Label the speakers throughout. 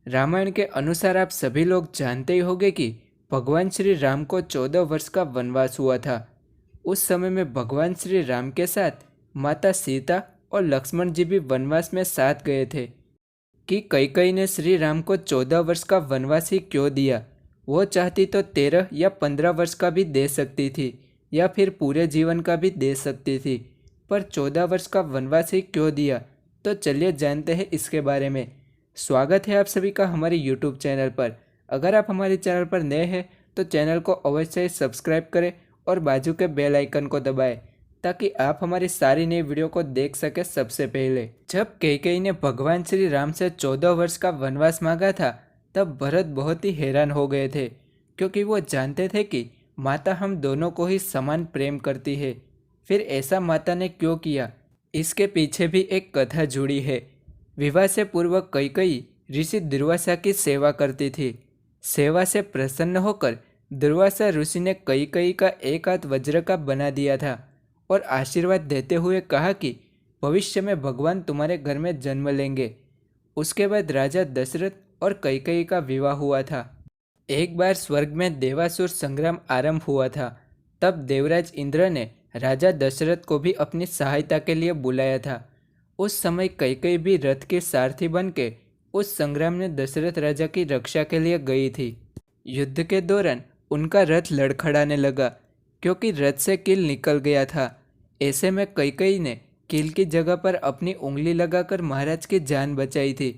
Speaker 1: रामायण के अनुसार आप सभी लोग जानते ही होंगे कि भगवान श्री राम को 14 वर्ष का वनवास हुआ था। उस समय में भगवान श्री राम के साथ माता सीता और लक्ष्मण जी भी वनवास में साथ गए थे। कि कैकेयी ने श्री राम को 14 वर्ष का वनवास ही क्यों दिया। वो चाहती तो 13 या 15 वर्ष का भी दे सकती थी, या फिर पूरे जीवन का भी दे सकती थी, पर 14 वर्ष का वनवास ही क्यों दिया। तो चलिए जानते हैं इसके बारे में। स्वागत है आप सभी का हमारे यूट्यूब चैनल पर। अगर आप हमारे चैनल पर नए हैं तो चैनल को अवश्य सब्सक्राइब करें और बाजू के बेल आइकन को दबाएं, ताकि आप हमारी सारी नई वीडियो को देख सके सबसे पहले। जब कैकेयी ने भगवान श्री राम से 14 वर्ष का वनवास मांगा था, तब भरत बहुत ही हैरान हो गए थे, क्योंकि वो जानते थे कि माता हम दोनों को ही समान प्रेम करती है। फिर ऐसा माता ने क्यों किया, इसके पीछे भी एक कथा जुड़ी है। विवाह से पूर्व कैकेयी ऋषि दुर्वासा की सेवा करती थी। सेवा से प्रसन्न होकर दुर्वासा ऋषि ने कैकेयी का एक हाथ वज्र का बना दिया था और आशीर्वाद देते हुए कहा कि भविष्य में भगवान तुम्हारे घर में जन्म लेंगे। उसके बाद राजा दशरथ और कैकेयी का विवाह हुआ था। एक बार स्वर्ग में देवासुर संग्राम आरंभ हुआ था। तब देवराज इंद्र ने राजा दशरथ को भी अपनी सहायता के लिए बुलाया था। उस समय कैकेयी भी रथ के सारथी बन के उस संग्राम में दशरथ राजा की रक्षा के लिए गई थी। युद्ध के दौरान उनका रथ लड़खड़ाने लगा, क्योंकि रथ से कील निकल गया था। ऐसे में कैकेयी ने कील की जगह पर अपनी उंगली लगाकर महाराज की जान बचाई थी।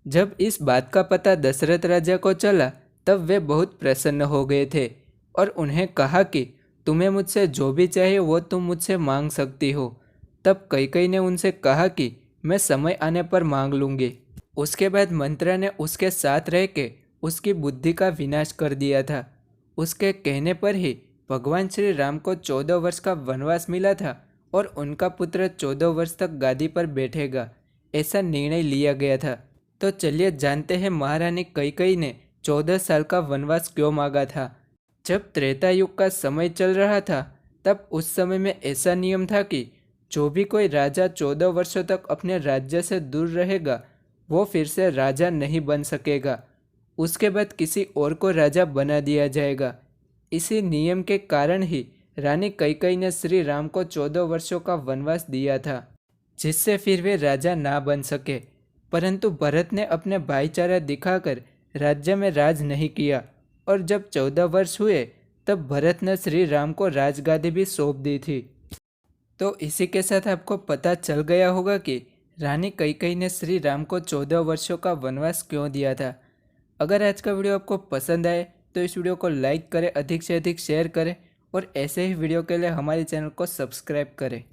Speaker 1: जब इस बात का पता दशरथ राजा को चला, तब वे बहुत प्रसन्न हो गए थे और उन्हें कहा कि तुम्हें मुझसे जो भी चाहिए वो तुम मुझसे मांग सकती हो। तब कैकेयी ने उनसे कहा कि मैं समय आने पर मांग लूँगी। उसके बाद मंत्रा ने उसके साथ रह के उसकी बुद्धि का विनाश कर दिया था। उसके कहने पर ही भगवान श्री राम को 14 वर्ष का वनवास मिला था और उनका पुत्र 14 वर्ष तक गादी पर बैठेगा, ऐसा निर्णय लिया गया था। तो चलिए जानते हैं महारानी कैकेयी ने 14 साल का वनवास क्यों मांगा था। जब त्रेता युग का समय चल रहा था, तब उस समय में ऐसा नियम था कि जो भी कोई राजा 14 वर्षों तक अपने राज्य से दूर रहेगा, वो फिर से राजा नहीं बन सकेगा। उसके बाद किसी और को राजा बना दिया जाएगा। इसी नियम के कारण ही रानी कैकेयी ने श्री राम को 14 वर्षों का वनवास दिया था, जिससे फिर वे राजा ना बन सके। परंतु भरत ने अपने भाईचारा दिखाकर राज्य में राज नहीं किया, और जब 14 वर्ष हुए तब भरत ने श्री राम को राजगादी भी सौंप दी थी। तो इसी के साथ आपको पता चल गया होगा कि रानी कैकेयी ने श्री राम को 14 वर्षों का वनवास क्यों दिया था। अगर आज का वीडियो आपको पसंद आए तो इस वीडियो को लाइक करें, अधिक से अधिक शेयर करें और ऐसे ही वीडियो के लिए हमारे चैनल को सब्सक्राइब करें।